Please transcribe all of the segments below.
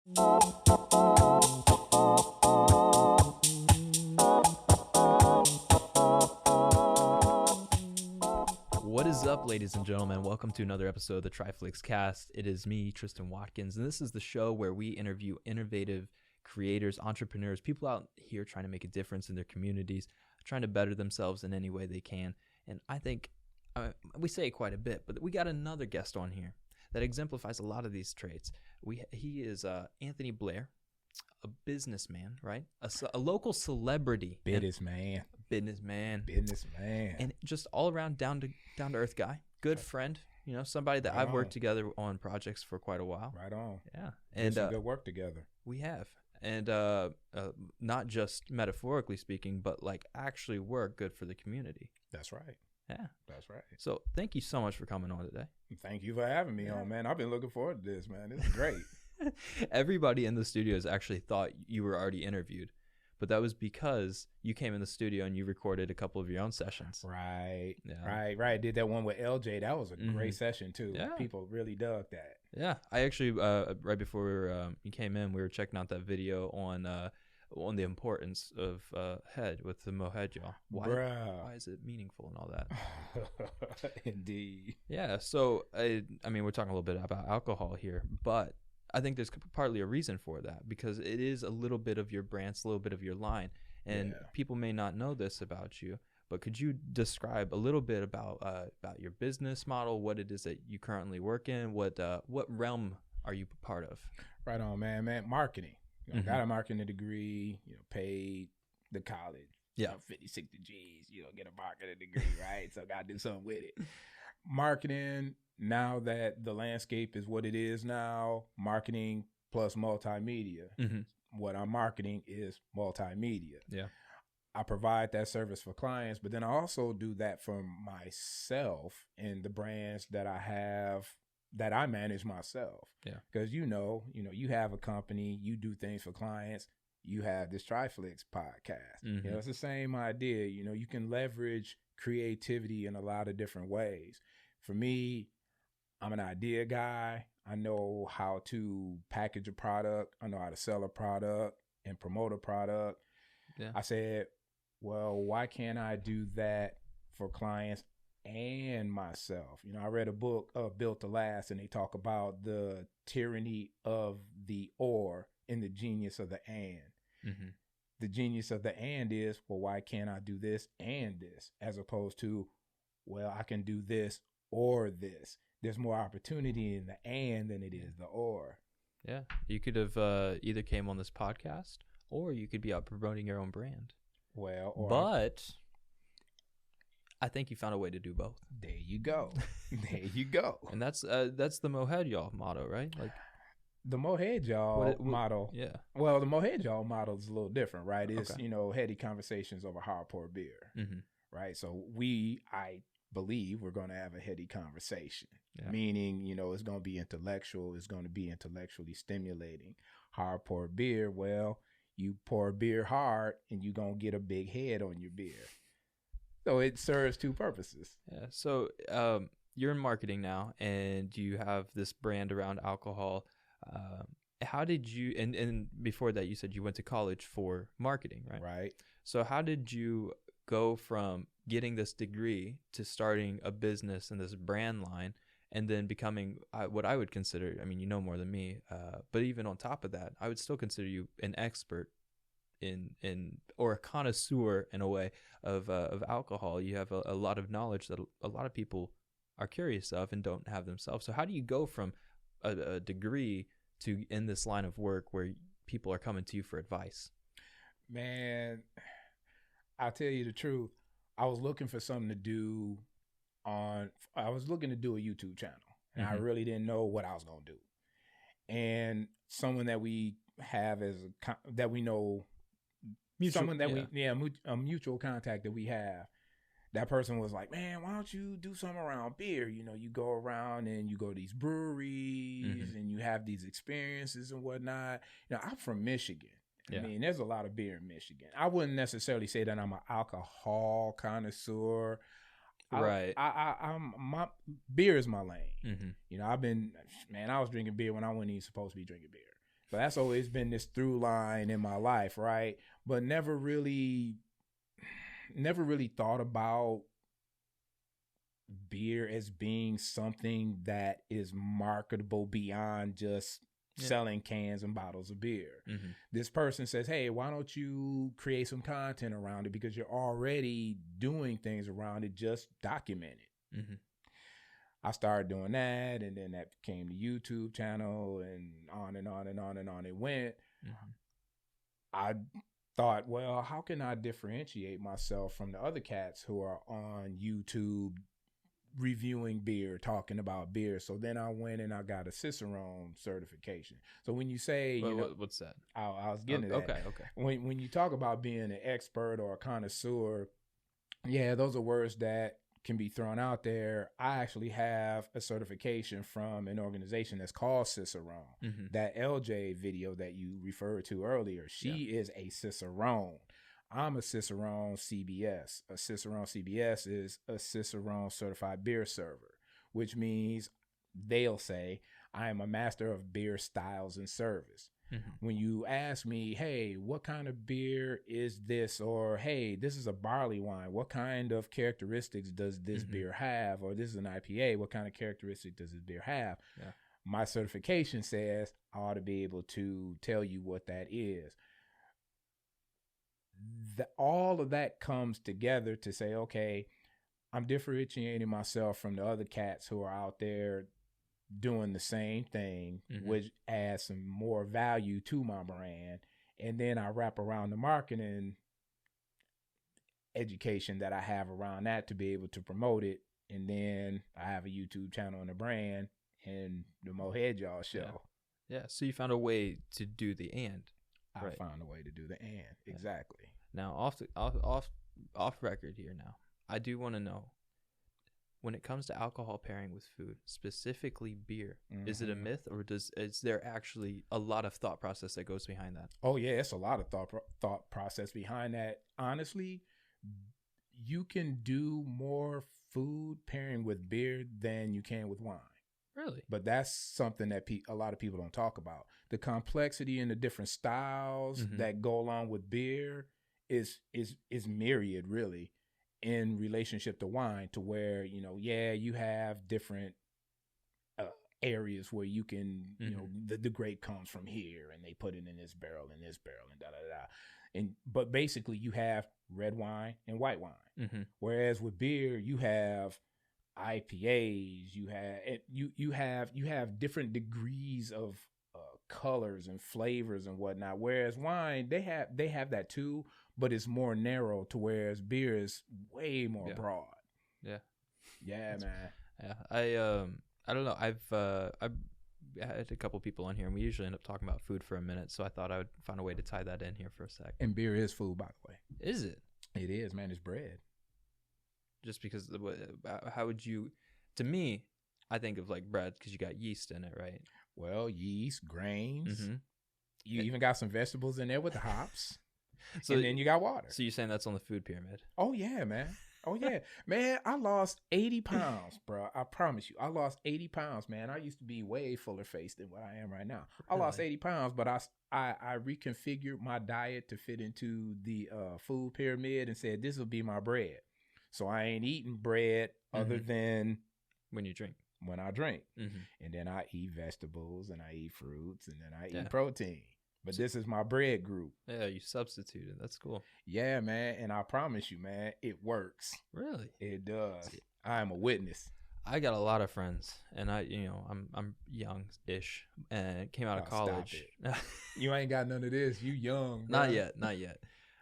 What is up, ladies and gentlemen? Welcome to another episode of the TRIFLIX cast. It is me, Tristan Watkins, and this is the show where we interview innovative creators, entrepreneurs, people out here trying to make a difference in their communities, trying to better themselves in any way they can. And I think we say it quite a bit, but we got another guest on here that exemplifies a lot of these traits. He is Anthony Blair, a businessman, right? A local celebrity. Businessman. And just all around down to earth guy. Good friend, somebody that I've worked together on projects for quite a while. Right on. Yeah. And some good work together. We have. And not just metaphorically speaking, but like actually work good for the community. That's right. Yeah. That's right. So thank you so much for coming on today. Thank you for having me on, man. I've been looking forward to this, man. This is great. Everybody in the studios actually thought you were already interviewed, but that was because you came in the studio and you recorded a couple of your own sessions. Right. Yeah. Right. Did that one with LJ. That was a great session too. Yeah. People really dug that. Yeah. I actually, right before you came in, we were checking out that video on the importance of head with the mohead, y'all. Why is it meaningful and all that? Indeed. Yeah. So, I mean, we're talking a little bit about alcohol here, but I think there's partly a reason for that because it is a little bit of your brand, it's a little bit of your line. And people may not know this about you, but could you describe a little bit about your business model, what it is that you currently work in, what realm are you part of? Right on, man. Marketing. Got a marketing degree, paid the college. 50, 60 G's, get a marketing degree, right? So got to do something with it. Marketing, now that the landscape is what it is now, marketing plus multimedia. What I'm marketing is multimedia. Yeah. I provide that service for clients, but then I also do that for myself and the brands that I have that I manage myself. Yeah. Because you have a company, you do things for clients, you have this TRIFLIX podcast. It's the same idea. You can leverage creativity in a lot of different ways. For me, I'm an idea guy. I know how to package a product. I know how to sell a product and promote a product. Yeah. I said, well, why can't I do that for clients and myself? I read a book, Built to Last, and they talk about the tyranny of the or and the genius of the and. The genius of the and is, well, why can't I do this and this? As opposed to, well, I can do this or this. There's more opportunity in the and than it is the or. Yeah. You could have either came on this podcast or you could be out promoting your own brand. But I think you found a way to do both. There you go. And that's the Mohead Y'all motto, right? Like the Mohead Y'all model. Yeah. Well, the Mohead Y'all model is a little different, right? It's, heady conversations over hard poured beer, right? So I believe we're going to have a heady conversation, meaning, it's going to be intellectual. It's going to be intellectually stimulating. Hard poured beer. Well, you pour beer hard and you're going to get a big head on your beer. So it serves two purposes. Yeah. So you're in marketing now and you have this brand around alcohol. How did you, and before that you said you went to college for marketing, right? Right. So how did you go from getting this degree to starting a business and this brand line and then becoming what I would consider, you know more than me, but even on top of that, I would still consider you an expert in or a connoisseur in a way of alcohol. You have a lot of knowledge that a lot of people are curious of and don't have themselves. So how do you go from a degree to in this line of work where people are coming to you for advice? Man, I'll tell you the truth. I was looking for something to do I was looking to do a YouTube channel and I really didn't know what I was going to do. And someone that we have that we know, a mutual contact that we have, that person was like, man, why don't you do something around beer? You go around and you go to these breweries and you have these experiences and whatnot. I'm from Michigan. I mean, there's a lot of beer in Michigan. I wouldn't necessarily say that I'm an alcohol connoisseur. Right. My beer is my lane. I was drinking beer when I wasn't even supposed to be drinking beer. So that's always been this through line in my life, right? But never really thought about beer as being something that is marketable beyond just selling cans and bottles of beer. Mm-hmm. This person says, hey, why don't you create some content around it, because you're already doing things around it, just document it. Mm-hmm. I started doing that, and then that became the YouTube channel, and on and on and on and on it went. Mm-hmm. I thought, well, how can I differentiate myself from the other cats who are on YouTube reviewing beer, talking about beer? So then I went and I got a Cicerone certification. So when you say, what's that? I was getting to that. Okay. When you talk about being an expert or a connoisseur, yeah, those are words that can be thrown out there. I actually have a certification from an organization that's called Cicerone. Mm-hmm. That LJ video that you referred to earlier, she is a Cicerone. I'm a Cicerone CBS. A Cicerone CBS is a Cicerone certified beer server, which means they'll say I am a master of beer styles and service. Mm-hmm. When you ask me, hey, what kind of beer is this? Or, hey, this is a barley wine. What kind of characteristics does this beer have? Or this is an IPA. What kind of characteristics does this beer have? Yeah. My certification says I ought to be able to tell you what that is. All of that comes together to say, okay, I'm differentiating myself from the other cats who are out there doing the same thing, which adds some more value to my brand. And then I wrap around the marketing education that I have around that to be able to promote it. And then I have a YouTube channel and a brand and the Mohead Y'all show. Yeah. So you found a way to do the and. I found a way to do the and. Exactly. Now off record here now, I do want to know, when it comes to alcohol pairing with food, specifically beer, is it a myth, or is there actually a lot of thought process that goes behind that? Oh yeah, it's a lot of thought process behind that. Honestly, you can do more food pairing with beer than you can with wine. Really? But that's something that a lot of people don't talk about. The complexity and the different styles that go along with beer is myriad, really, in relationship to wine, to where, you have different areas where you can, the grape comes from here and they put it in this barrel and da da da. But basically you have red wine and white wine. Whereas with beer, you have IPAs, you have different degrees of colors and flavors and whatnot. Whereas wine, they have that too, but it's more narrow, to whereas beer is way more broad. Yeah, man. Yeah, I don't know. I've had a couple people on here, and we usually end up talking about food for a minute, so I thought I would find a way to tie that in here for a sec. And beer is food, by the way. Is it? It is, man. It's bread. Just because how would you? To me, I think of like bread because you got yeast in it, right? Well, yeast, grains. You even got some vegetables in there with the hops. And then you got water. So you're saying that's on the food pyramid? Oh yeah, man. Oh yeah, man. I lost 80 pounds, bro. I promise you, I lost 80 pounds, man. I used to be way fuller faced than what I am right now. Really? I lost 80 pounds, but I reconfigured my diet to fit into the food pyramid and said this will be my bread. So I ain't eating bread other than when you drink. When I drink. And then I eat vegetables and I eat fruits and then I eat protein. But this is my bread group. Yeah, you substituted. That's cool. Yeah, man. And I promise you, man, it works. Really? It does. I am a witness. I got a lot of friends, and I'm young-ish, and came out of college. You ain't got none of this. You young, bro. Not yet.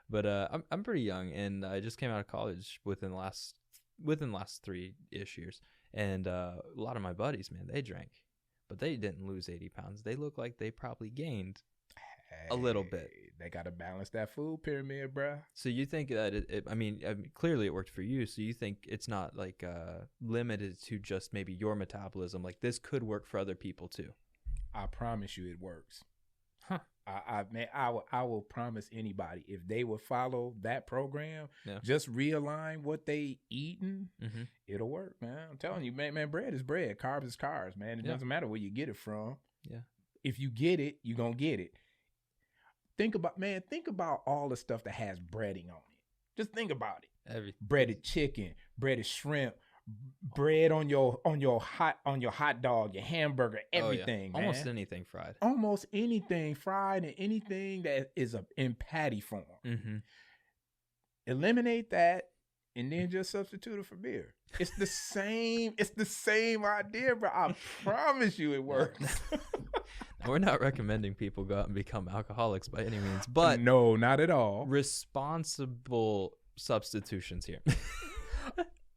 But I'm pretty young, and I just came out of college within the last 3-ish years. And a lot of my buddies, man, they drank, but they didn't lose 80 pounds. They look like they probably gained a little bit. They got to balance that food pyramid, bro. So you think that I mean, clearly it worked for you. So you think it's not like limited to just maybe your metabolism. Like this could work for other people too. I promise you, it works. Huh? I will promise anybody, if they will follow that program, just realign what they eating, it'll work, man. I'm telling you, man. Bread is bread, carbs is carbs, man. It doesn't matter where you get it from. Yeah. if you get it, you're gonna get it. Think about all the stuff that has breading on it. Just think about it. Everything. Breaded chicken, breaded shrimp, bread on your hot dog, your hamburger, everything, man. Almost anything fried. Almost anything fried and anything that is in patty form. Mm-hmm. Eliminate that and then just substitute it for beer. It's the same. It's the same idea, bro. I promise you it works. We're not recommending people go out and become alcoholics by any means, but no, not at all. Responsible substitutions here.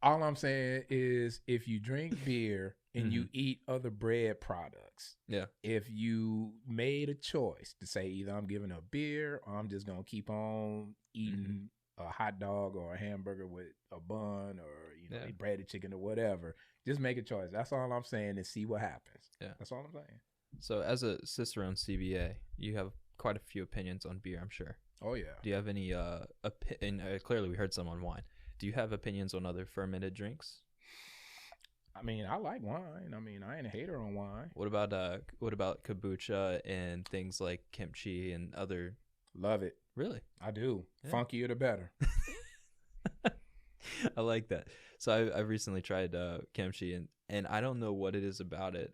All I'm saying is if you drink beer and you eat other bread products, if you made a choice to say either I'm giving up beer or I'm just going to keep on eating a hot dog or a hamburger with a bun or breaded chicken or whatever, just make a choice. That's all I'm saying, and see what happens. Yeah. That's all I'm saying. So as a Cicerone CBA, you have quite a few opinions on beer, I'm sure. Oh, yeah. Do you have any clearly we heard some on wine. Do you have opinions on other fermented drinks? I mean, I like wine. I mean, I ain't a hater on wine. What about kombucha and things like kimchi and other? Love it. Really? I do. Yeah. Funkier the better. I like that. So I recently tried kimchi and I don't know what it is about it,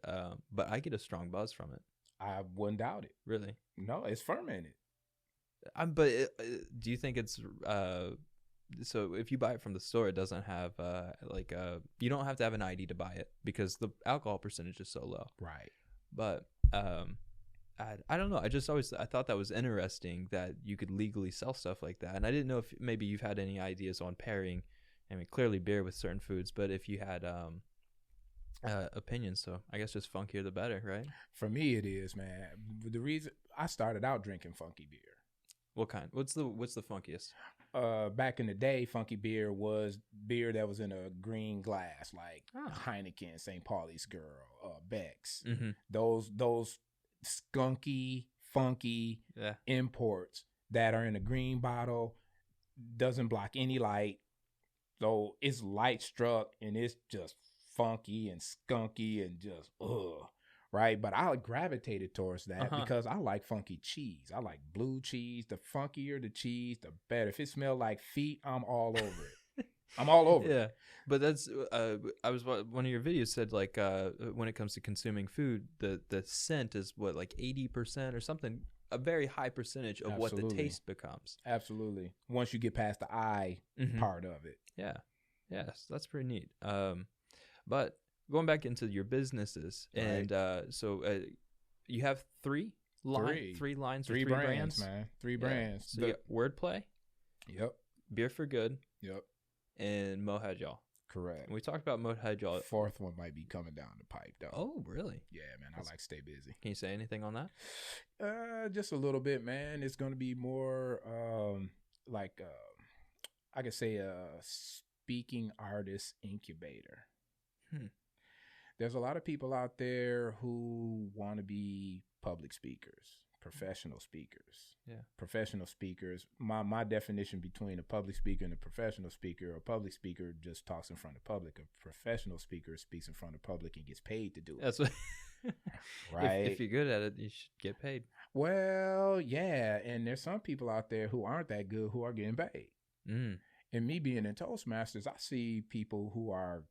but I get a strong buzz from it. I wouldn't doubt it. Really? No, it's fermented. But do you think it's so if you buy it from the store, it doesn't have you don't have to have an ID to buy it because the alcohol percentage is so low. Right. But I don't know. I thought that was interesting that you could legally sell stuff like that, and I didn't know if maybe you've had any ideas on pairing. I mean, clearly beer with certain foods, but if you had opinions, so I guess just funkier the better, right? For me, it is, man. The reason I started out drinking funky beer. What kind? What's the funkiest? Back in the day, funky beer was beer that was in a green glass, like Heineken, St. Pauli's Girl, Beck's. Mm-hmm. Those skunky, funky imports that are in a green bottle, doesn't block any light, so it's light struck and it's just funky and skunky and just right? But I gravitated towards that because I like funky cheese. I like blue cheese. The funkier the cheese, the better. If it smells like feet, I'm all over it. I'm all over it. Yeah, but that's one of your videos said like when it comes to consuming food, the scent is what, like 80% or something, a very high percentage of what the taste becomes. Absolutely. Once you get past the eye part of it. Yeah. Yes, that's pretty neat. But going back into your businesses, and so you have three lines, three brands, man. Three brands. So you got Wordplay. Yep. Beer for Good. Yep. And Mohead Y'all. Correct. And we talked about Mohead Y'all. Fourth one might be coming down the pipe, though. Oh, really? Yeah, man. I like to stay busy. Can you say anything on that? Just a little bit, man. It's going to be more I could say a speaking artist incubator. There's a lot of people out there who want to be public speakers, professional speakers. Yeah. Professional speakers. My definition between a public speaker and a professional speaker: a public speaker just talks in front of public. A professional speaker speaks in front of public and gets paid to do it. That's what right. If you're good at it, you should get paid. Well, yeah, and there's some people out there who aren't that good who are getting paid. And me being in Toastmasters, I see people who are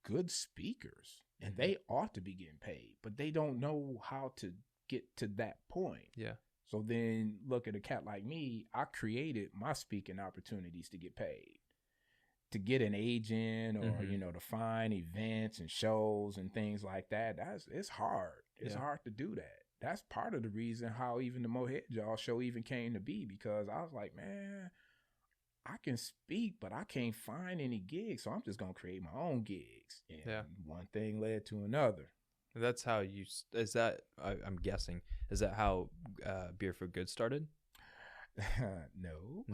good speakers and they ought to be getting paid, but they don't know how to get to that point. Yeah. So then look at a cat like me. I created my speaking opportunities to get paid, to get an agent or, to find events and shows and things like that. It's hard. It's hard to do that. That's part of the reason how even the Mohead Y'all show even came to be, because I was like, man, I can speak, but I can't find any gigs, so I'm just going to create my own gigs. And one thing led to another. That's how I'm guessing, is that how Beer for Good started? No.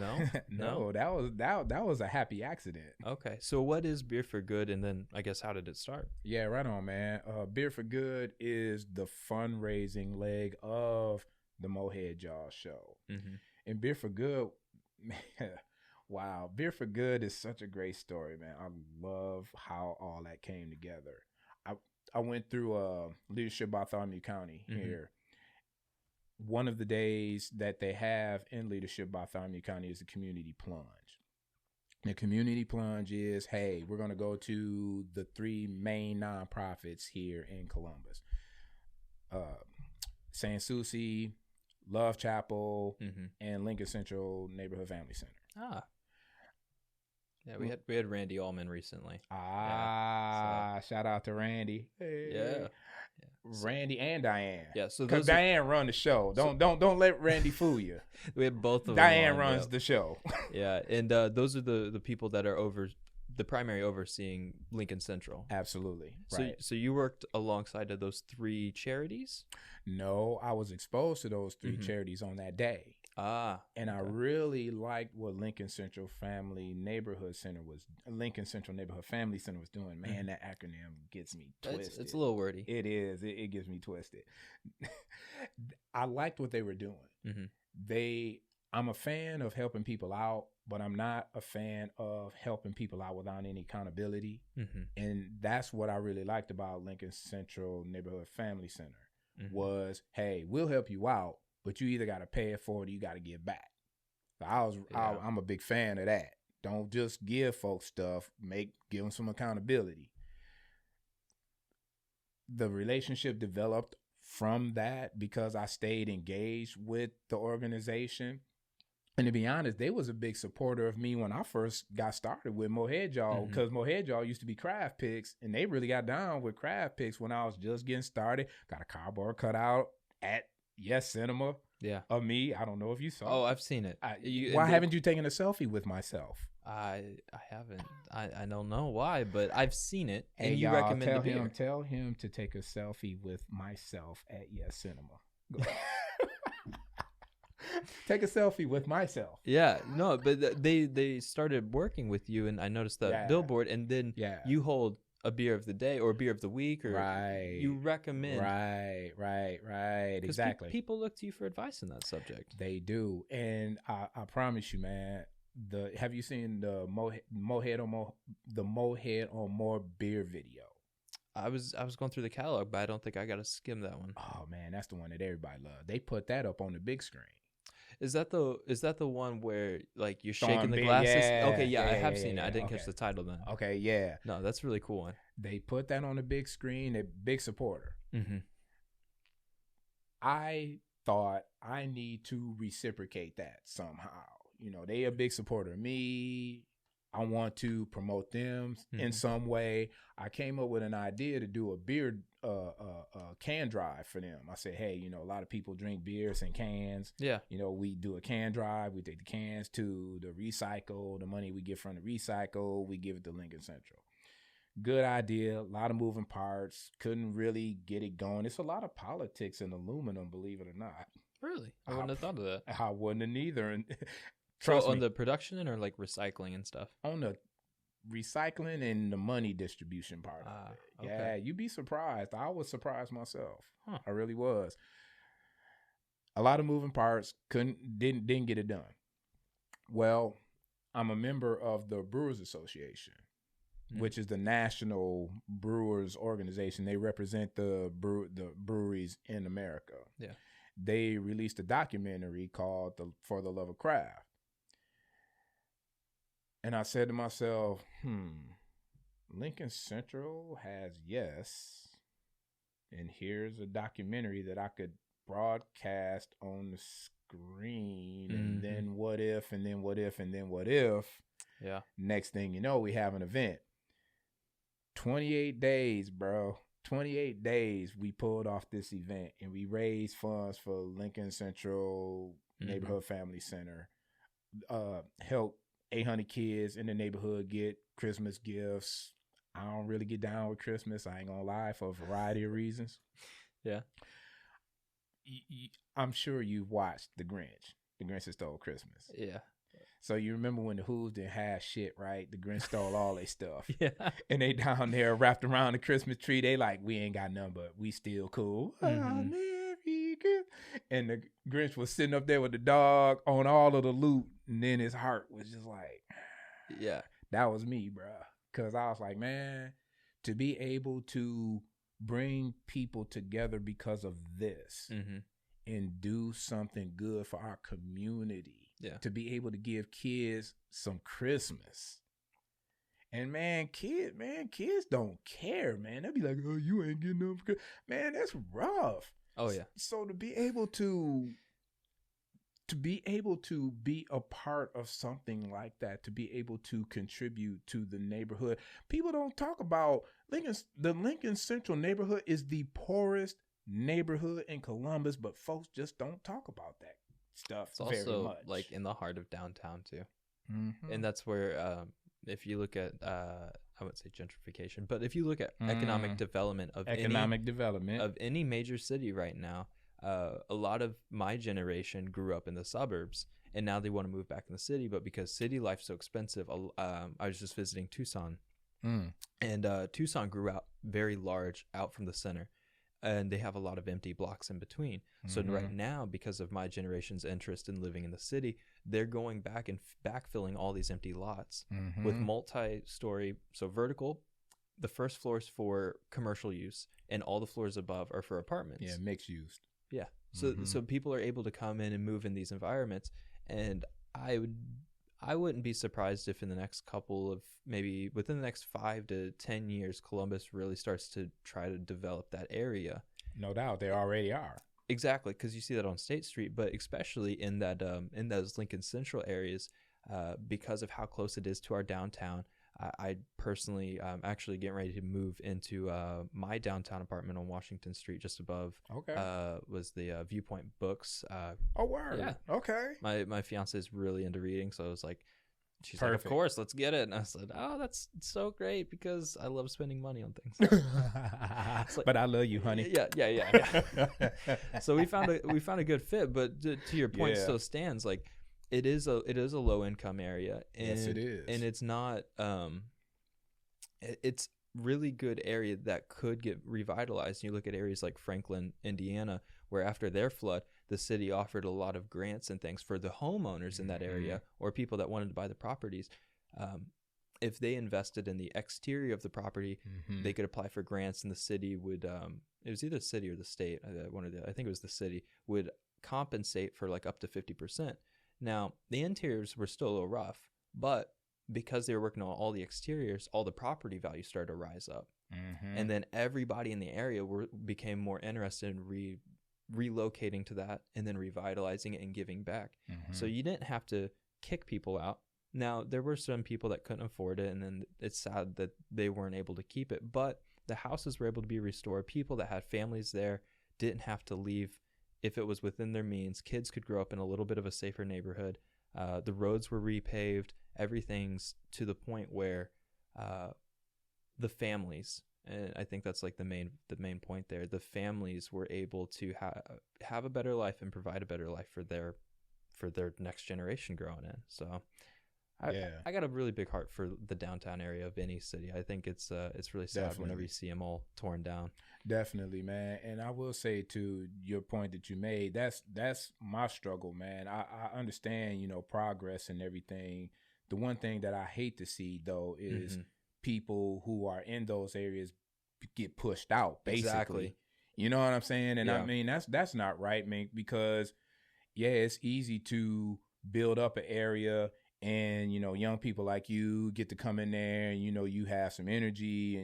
No? That was a happy accident. Okay. So what is Beer for Good, and then I guess how did it start? Yeah, right on, man. Beer for Good is the fundraising leg of the Mohead Y'all show. And Beer for Good, man, wow, Beer for Good is such a great story, man. I love how all that came together. I went through leadership Bartholomew County Mhm. here. One of the days that they have in leadership Bartholomew County is the community plunge. The community plunge is, hey, we're going to go to the 3 main nonprofits here in Columbus. St. Susie, Love Chapel, Mhm. and Lincoln Central Neighborhood Family Center. Ah. Yeah, we had Randy Allman recently. Shout out to Randy. Hey. Yeah. Randy and Diane. Yeah, so because those Diane run the show. Don't let Randy fool you. we have both of Diane them. runs the show. Yeah, and those are the people that are the primary overseeing Lincoln Central. Absolutely. Right. So you worked alongside of those 3 charities? No, I was exposed to those 3 Mhm. charities on that day. And I really liked what Lincoln Central Neighborhood Family Center was doing. Man, that acronym gets me twisted. It's a little wordy. It is. It gets me twisted. I liked what they were doing. Mhm. I'm a fan of helping people out, but I'm not a fan of helping people out without any accountability. Mhm. And that's what I really liked about Lincoln Central Neighborhood Family Center was, hey, we'll help you out, but you either got to pay it forward or you got to give back. So I'm a big fan of that. Don't just give folks stuff, give them some accountability. The relationship developed from that because I stayed engaged with the organization. And to be honest, they was a big supporter of me when I first got started with Mohead Y'all, because Mohead Y'all used to be Craft Picks, and they really got down with Craft Picks when I was just getting started. Got a cardboard cutout at Yes Cinema of me. I don't know if you saw. Oh, I've seen it. Why haven't you taken a selfie with myself? I haven't. I don't know why, but I've seen it. And you recommend tell him to take a selfie with myself at Yes Cinema. Take a selfie with myself. Yeah, no, but they started working with you, and I noticed that billboard, and then you hold a beer of the day or a beer of the week, or you recommend. Right. Exactly. People look to you for advice in that subject. They do, and I promise you, man. Have you seen the Mohead on More beer video? I was going through the catalog, but I don't think I got to skim that one. Oh man, that's the one that everybody loved. They put that up on the big screen. Is that the one where like you're shaking the glasses? I have seen it. I didn't catch the title then. Okay, yeah. No, that's a really cool one. They put that on the big screen. They're big supporter. I thought I need to reciprocate that somehow. You know, they a big supporter of me. I want to promote them in some way. I came up with an idea to do a beer can drive for them. I said, hey, you know, a lot of people drink beers in cans. Yeah. You know, we do a can drive. We take the cans to the recycle. The money we get from the recycle, we give it to Lincoln Central. Good idea. A lot of moving parts. Couldn't really get it going. It's a lot of politics in aluminum, believe it or not. Really? I wouldn't have thought of that. I wouldn't have either. And trust me. On the production end or like recycling and stuff? On the recycling and the money distribution part of it. Okay. Yeah, you'd be surprised. I was surprised myself. I really was. A lot of moving parts. Didn't get it done. Well, I'm a member of the Brewers Association, which is the national brewers organization. They represent the breweries in America. Yeah. They released a documentary called For the Love of Craft. And I said to myself, Lincoln Central has Yes, and here's a documentary that I could broadcast on the screen, and then what if, and then what if, and then what if. Yeah. Next thing you know, we have an event. 28 days, bro. 28 days we pulled off this event, and we raised funds for Lincoln Central Neighborhood Family Center. Help 800 kids in the neighborhood get Christmas gifts. I don't really get down with Christmas. I ain't gonna lie, for a variety of reasons. Yeah. I'm sure you've watched The Grinch. The Grinch That Stole Christmas. Yeah. So you remember when the Who's didn't have shit, right? The Grinch stole all their stuff. Yeah. And they down there wrapped around the Christmas tree. They like, we ain't got none, but we still cool. Merry Christmas. And the Grinch was sitting up there with the dog on all of the loot. And then his heart was just like, yeah, that was me, bro. Because I was like, man, to be able to bring people together because of this and do something good for our community. Yeah. To be able to give kids some Christmas. And man, kids don't care, man. They'll be like, oh, you ain't getting enough. Man, that's rough. Oh yeah. So to be able to be a part of something like that, to be able to contribute to the neighborhood. People don't talk about the Lincoln Central neighborhood is the poorest neighborhood in Columbus, but folks just don't talk about that stuff. It's also very much. like in the heart of downtown too. Mm-hmm. And that's where if you look at I wouldn't say gentrification, but if you look at economic development of any major city right now, a lot of my generation grew up in the suburbs and now they want to move back in the city, but because city life's so expensive, I was just visiting Tucson and Tucson grew out very large out from the center. And they have a lot of empty blocks in between. So right now, because of my generation's interest in living in the city, they're going back and backfilling all these empty lots with multi-story. So vertical, the first floor is for commercial use, and all the floors above are for apartments. Yeah, mixed use. Yeah. So people are able to come in and move in these environments, and I wouldn't be surprised if in the next maybe within the next 5 to 10 years, Columbus really starts to try to develop that area. No doubt, they already are. Exactly, because you see that on State Street, but especially in that in those Lincoln Central areas, because of how close it is to our downtown. I personally actually getting ready to move into my downtown apartment on Washington Street, just above. Okay. Was the Viewpoint Books. Oh, word. Yeah. Okay. My fiance is really into reading, so I was like, she's like, of course, let's get it. And I said, oh, that's so great because I love spending money on things. Like, but I love you, honey. Yeah. So we found a good fit, but to your point, still stands like. It is a low income area, and, yes, it is, and it's not. It's really good area that could get revitalized. You look at areas like Franklin, Indiana, where after their flood, the city offered a lot of grants and things for the homeowners in that area or people that wanted to buy the properties. If they invested in the exterior of the property, they could apply for grants, and the city would. It was either the city or the state. I think it was the city would compensate for like up to 50%. Now, the interiors were still a little rough, but because they were working on all the exteriors, all the property values started to rise up. And then everybody in the area became more interested in relocating to that and then revitalizing it and giving back. So you didn't have to kick people out. Now, there were some people that couldn't afford it, and then it's sad that they weren't able to keep it. But the houses were able to be restored. People that had families there didn't have to leave. If it was within their means, kids could grow up in a little bit of a safer neighborhood. The roads were repaved. Everything's to the point where the families, and I think that's like the main point there, the families were able to have a better life and provide a better life for their next generation growing in. So I got a really big heart for the downtown area of any city. I think it's really sad whenever you see them all torn down. Definitely, man. And I will say to your point that you made, that's my struggle, man. I understand, progress and everything. The one thing that I hate to see though is people who are in those areas get pushed out, basically. Exactly. You know what I'm saying? And I mean, that's not right, man, because it's easy to build up an area and, young people like you get to come in there and, you have some energy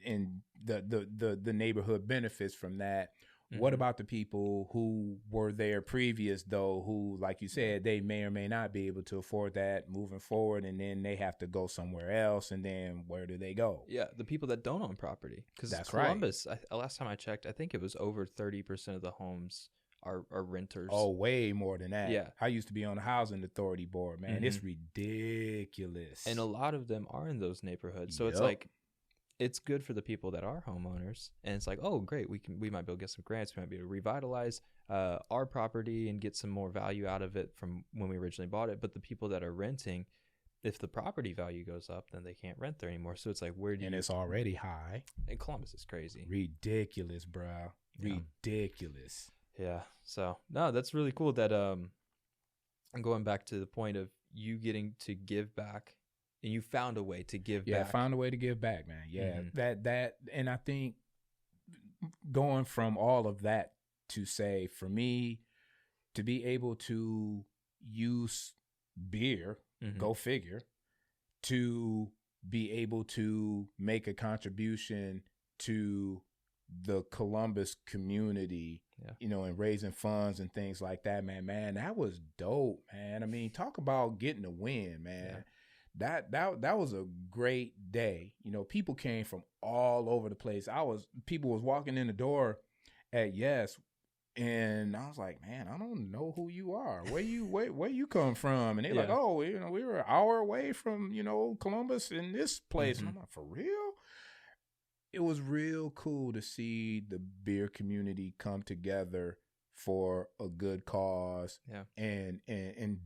and the neighborhood benefits from that. What about the people who were there previous, though, who, like you said, they may or may not be able to afford that moving forward, and then they have to go somewhere else, and then where do they go? Yeah, the people that don't own property. Because Columbus, last time I checked, I think it was over 30% of the homes are renters. Oh, way more than that. Yeah. I used to be on the housing authority board, man. It's ridiculous. And a lot of them are in those neighborhoods. So it's like, it's good for the people that are homeowners, and it's like, oh, great, we might be able to get some grants, we might be able to revitalize our property and get some more value out of it from when we originally bought it. But the people that are renting, if the property value goes up, then they can't rent there anymore. So it's like, and it's already high. And Columbus is crazy, ridiculous, bro, ridiculous. Yeah. So no, that's really cool. That I'm going back to the point of you getting to give back. And you found a way to give back. Yeah, found a way to give back, man. Yeah, that, and I think going from all of that to say, for me, to be able to use beer, go figure, to be able to make a contribution to the Columbus community, and raising funds and things like that, man, that was dope, man. I mean, talk about getting a win, man. Yeah. That was a great day. People came from all over the place. People was walking in the door at Yes, and I was like, man, I don't know who you are. Where you come from? And they're like, oh, we were an hour away from, Columbus in this place. And I'm like, for real? It was real cool to see the beer community come together for a good cause and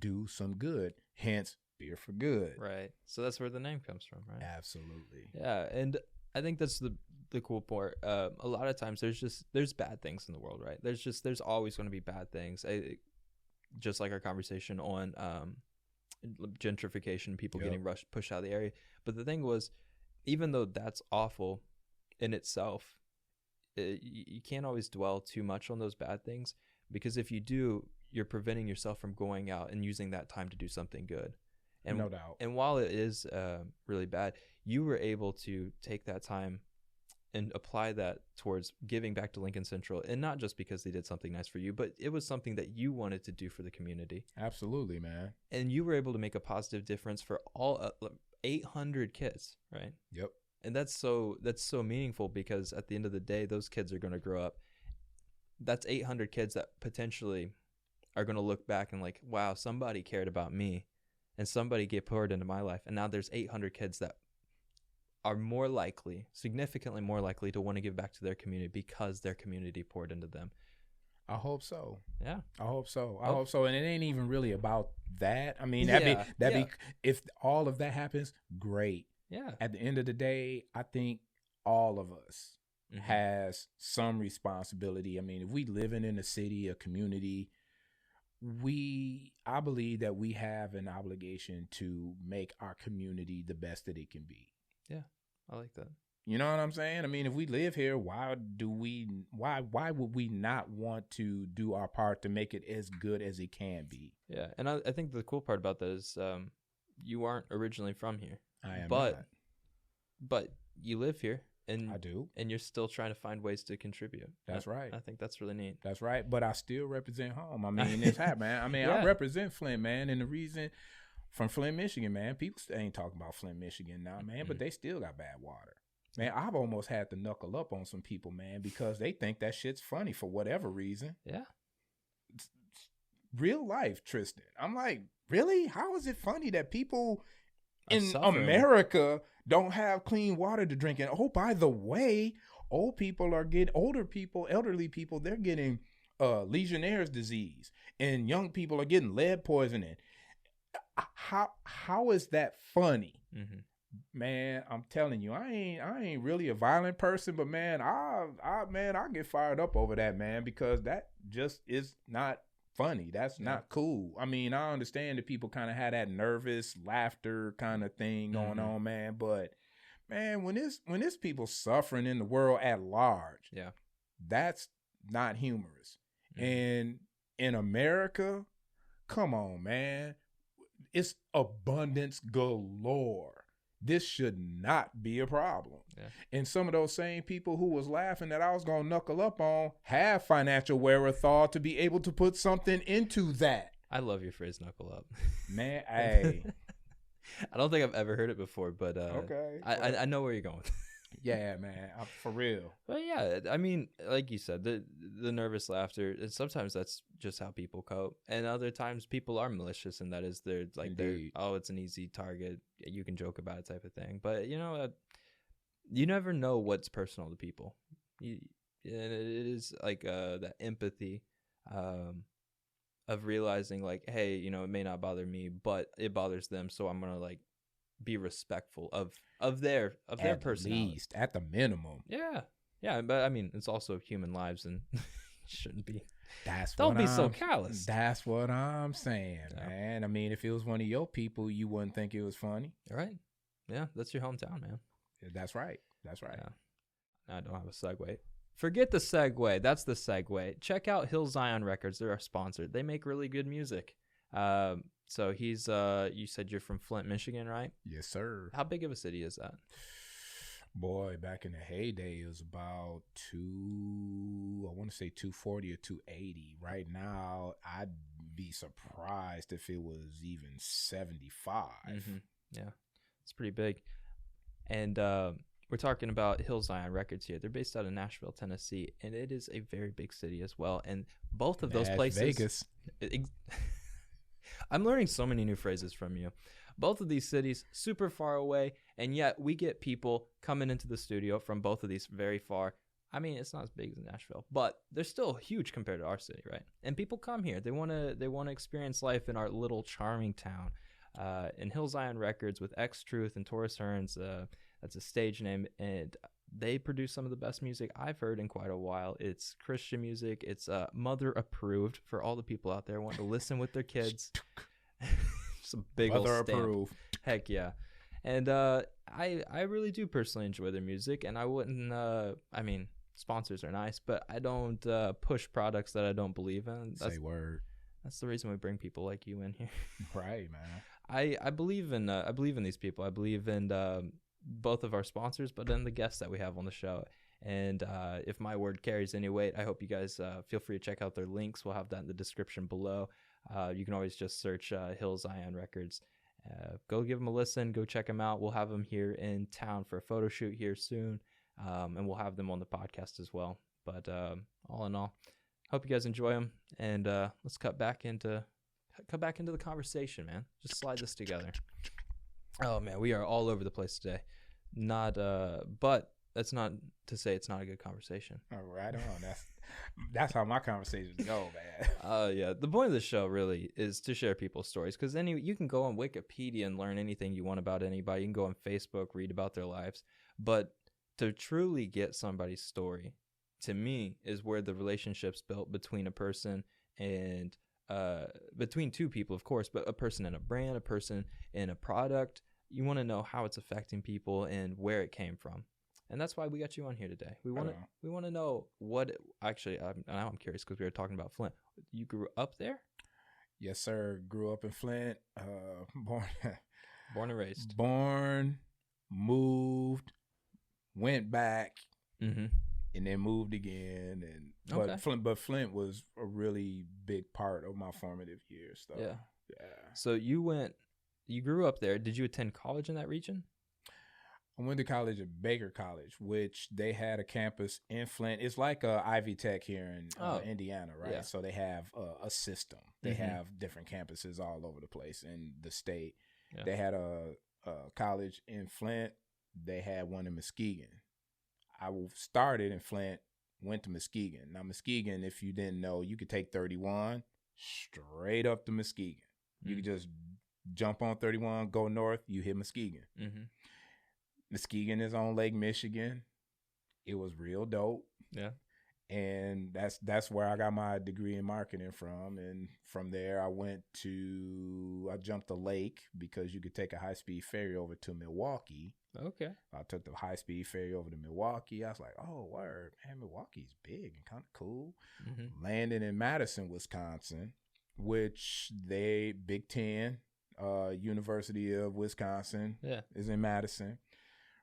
do some good. Hence, beer for good. Right. So that's where the name comes from, right? Absolutely. Yeah, and I think that's the cool part. A lot of times there's bad things in the world, right? There's always going to be bad things. Just like our conversation on gentrification, people getting pushed out of the area. But the thing was, even though that's awful in itself, you can't always dwell too much on those bad things, because if you do, you're preventing yourself from going out and using that time to do something good. And no doubt. And while it is really bad, you were able to take that time and apply that towards giving back to Lincoln Central, and not just because they did something nice for you, but it was something that you wanted to do for the community. Absolutely, man. And you were able to make a positive difference for all 800 kids, right? Yep. And that's so meaningful, because at the end of the day, those kids are going to grow up. That's 800 kids that potentially are going to look back and like, wow, somebody cared about me, and somebody poured into my life. And now there's 800 kids that are significantly more likely to want to give back to their community because their community poured into them. I hope so. Yeah. I hope so. And it ain't even really about that. I mean, if all of that happens, great. Yeah. At the end of the day, I think all of us has some responsibility. I mean, if we living in a city, a community, I believe that we have an obligation to make our community the best that it can be. Yeah, I like that. You know what I'm saying? I mean, if we live here, why would we not want to do our part to make it as good as it can be? Yeah, and I think the cool part about that is you aren't originally from here. I am not. But you live here, and I do, and you're still trying to find ways to contribute. That's right. I think that's really neat. That's right. But I still represent home. I mean, it's hot, man. I mean, I represent Flint, man, and the reason from Flint, Michigan, man, people ain't talking about Flint, Michigan now, man, but they still got bad water. Man, I've almost had to knuckle up on some people, man, because they think that shit's funny for whatever reason. Yeah. It's real life, Tristan. I'm like, really? How is it funny that people in America don't have clean water to drink? And oh, by the way, elderly people, they're getting Legionnaire's disease, and young people are getting lead poisoning. How is that funny? Man, I'm telling you, I ain't really a violent person, but man, I get fired up over that, man, because that just is not funny. That's not cool. I mean, I understand that people kind of had that nervous laughter kind of thing going on, man, but man, when it's people suffering in the world at large, that's not humorous. And in America, come on, man, it's abundance galore. This should not be a problem. Yeah. And some of those same people who was laughing that I was going to knuckle up on have financial wherewithal to be able to put something into that. I love your phrase, knuckle up. Man, hey. I don't think I've ever heard it before, but okay. I know where you're going. Yeah, man, for real. But yeah, I mean, like you said, the nervous laughter, and sometimes that's just how people cope, and other times people are malicious, and that is they're it's an easy target, you can joke about it type of thing. But you know, you never know what's personal to people. And it is like that empathy of realizing like, hey, you know, it may not bother me, but it bothers them, so I'm gonna like be respectful of their personality. At least, at the minimum. Yeah, but I mean, it's also human lives, and shouldn't be. Don't be so callous. That's what I'm saying, man. I mean, if it was one of your people, you wouldn't think it was funny. All right. Yeah, that's your hometown, man. That's right. That's right. Yeah. I don't have a segue. Forget the segue. That's the segue. Check out Hill Zion Records. They're our sponsor. They make really good music. So he's you said you're from Flint, Michigan, right? Yes, sir. How big of a city is that? Boy, back in the heyday, it was about I want to say 240 or 280. Right now, I'd be surprised if it was even 75. Mm-hmm. Yeah, it's pretty big. And we're talking about Hill Zion Records here. They're based out of Nashville, Tennessee, and it is a very big city as well. And both of those places, Vegas. I'm learning so many new phrases from you. Both of these cities super far away, and yet we get people coming into the studio from both of these very far. I mean, it's not as big as Nashville, but they're still huge compared to our city, right? And people come here. They want to experience life in our little charming town. And Hill Zion Records with X Truth and Taurus Hearns, that's a stage name, and they produce some of the best music I've heard in quite a while. It's Christian music. It's mother approved for all the people out there wanting to listen with their kids. Just a big old stamp. Approved. Heck yeah. And I really do personally enjoy their music, and I wouldn't I mean, sponsors are nice, but I don't push products that I don't believe in. Say word. That's the reason we bring people like you in here. Right, man. I believe in these people. I believe in both of our sponsors, but then the guests that we have on the show. And if my word carries any weight, I hope you guys feel free to check out their links. We'll have that in the description below. You can always just search Hill Zion Records. Go give them a listen. Go check them out. We'll have them here in town for a photo shoot here soon, and we'll have them on the podcast as well. But all in all, hope you guys enjoy them. And let's cut back into the conversation, man. Just slide this together. Oh man, we are all over the place today. But that's not to say it's not a good conversation. All right on. That's how my conversations go, man. Yeah. The point of the show really is to share people's stories, because then you can go on Wikipedia and learn anything you want about anybody. You can go on Facebook, read about their lives. But to truly get somebody's story, to me, is where the relationship's built between a person and between two people, of course, but a person and a brand, a person and a product. You want to know how it's affecting people and where it came from. And that's why we got you on here today. We want to know what actually. Now I'm curious because we were talking about Flint. You grew up there? Yes, sir. Grew up in Flint. Born and raised. Born, moved, went back, and then moved again. And but Flint was a really big part of my formative years. So, yeah. So you grew up there. Did you attend college in that region? I went to college at Baker College, which they had a campus in Flint. It's like Ivy Tech here in Indiana, right? Yeah. So they have a system. They have different campuses all over the place in the state. Yeah. They had a college in Flint. They had one in Muskegon. I started in Flint, went to Muskegon. Now, Muskegon, if you didn't know, you could take 31 straight up to Muskegon. You could just jump on 31, go north, you hit Muskegon. Muskegon is on Lake Michigan. It was real dope. Yeah. And that's where I got my degree in marketing from. And from there, I jumped the lake because you could take a high-speed ferry over to Milwaukee. Okay. I took the high-speed ferry over to Milwaukee. I was like, oh, word, man, Milwaukee's big and kind of cool. Landed in Madison, Wisconsin, which Big Ten, University of Wisconsin is in Madison.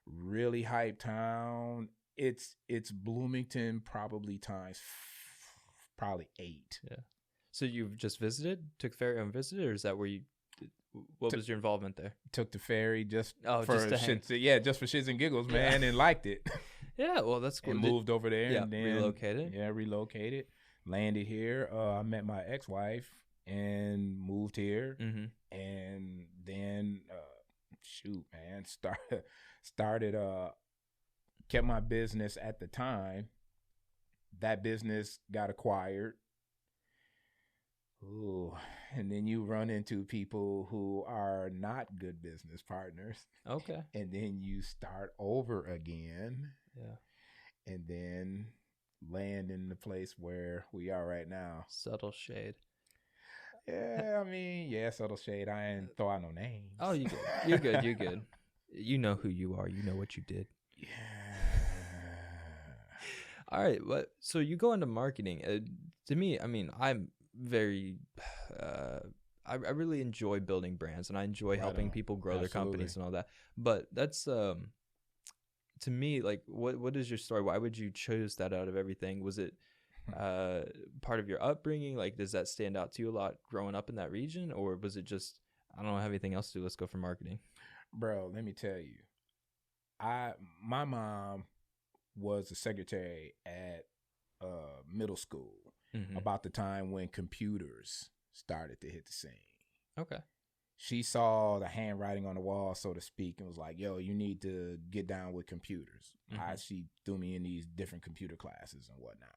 Really hype town. It's Bloomington probably times 8. Yeah. So you've just visited, took ferry and visited, or is that where you? What was your involvement there? Took the ferry just for shits. Just for shits and giggles, man, and liked it. Yeah, well, that's cool. And moved over there, and then relocated. Yeah, relocated. Landed here. I met my ex-wife and moved here, and then started kept my business at the time. That business got acquired. Ooh, and then you run into people who are not good business partners. Okay. And then you start over again. Yeah. And then land in the place where we are right now. Subtle shade. Yeah, I mean, subtle shade. I ain't throw out no names. Oh, you good. You're good. You're good. You know who you are. You know what you did. Yeah. All right. So you go into marketing. To me, I mean, I'm very, I really enjoy building brands and I enjoy Right helping on. people grow their Absolutely. companies and all that. But that's, to me, like, what is your story? Why would you choose that out of everything? Was it part of your upbringing? Like, does that stand out to you a lot growing up in that region? Or was it just, I don't have anything else to do, let's go for marketing? Bro, let me tell you. My mom was a secretary at middle school Mm-hmm. about the time when computers started to hit the scene. Okay. She saw the handwriting on the wall, so to speak, and was like, yo, you need to get down with computers. Mm-hmm. She threw me in these different computer classes and whatnot.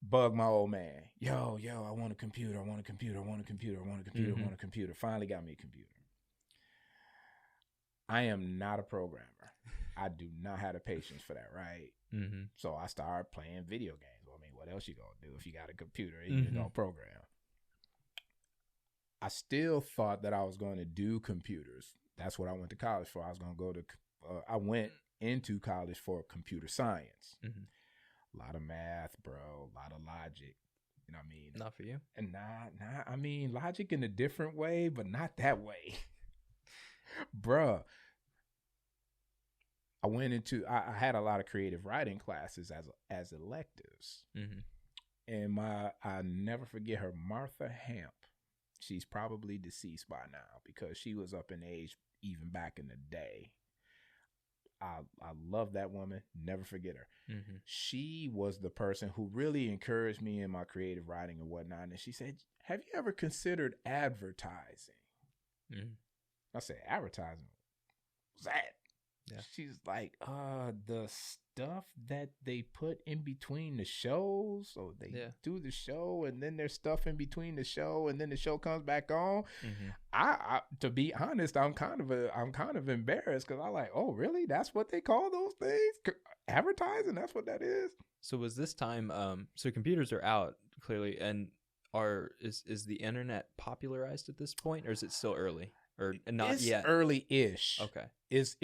Bug my old man. Yo, I want a computer. I want a computer. I want a computer. I want a computer. Mm-hmm. I want a computer. Finally got me a computer. I am not a programmer. I do not have the patience for that, right? Mm-hmm. So I started playing video games. Well, I mean, what else you gonna do if you got a computer and Mm-hmm. you gonna program? I still thought that I was going to do computers. That's what I went to college for. I was going to go to. I went into college for computer science. Mm-hmm. A lot of math, bro. A lot of logic. You know what I mean? Not for you. And I mean, logic in a different way, but not that way, bruh. I went into. I had a lot of creative writing classes as electives, Mm-hmm. and I never forget her, Martha Hamp. She's probably deceased by now because she was up in age even back in the day. I love that woman. Never forget her. Mm-hmm. She was the person who really encouraged me in my creative writing and whatnot. And she said, have you ever considered advertising? Mm-hmm. I said, advertising? What's that? Yeah. She's like, the stuff that they put in between the shows. So they do the show and then there's stuff in between the show and then the show comes back on. Mm-hmm. I to be honest, I'm kind of embarrassed because I'm like, oh really? That's what they call those things? Advertising? That's what that is? So was this time, so computers are out clearly, and is the internet popularized at this point, or is it still early? Or not it's yet? Early-ish. Okay. It's